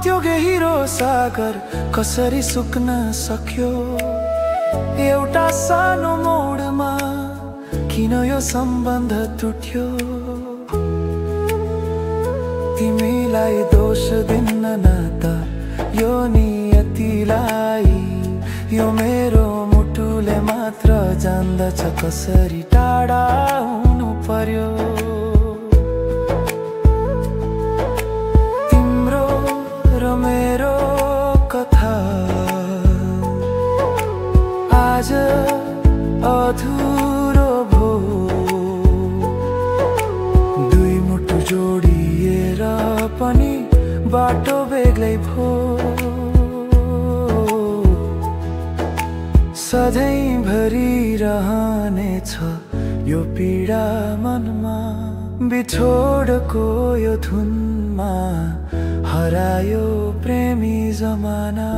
त्यो गहिरो सागर कसरी सुक्न सक्यो? एउटा सानो मोडमा किन यो सम्बन्ध टुट्यो? तिमीलाई दोष दिन्न नाता यो नियतिलाई, यो मेरो मुटुले मात्र जान्दछ कसरी टाढा हुनु पर्यो। तिम्रो र मेरो कथा आज अधुरो भो, दुई मुटु जोडिएर पनि बाटो बेग्लै भो। सधैँभरि रहनेछ यो पीडा मनमा, बिछोडको यो धुनमा हरायो प्रेमी जमाना।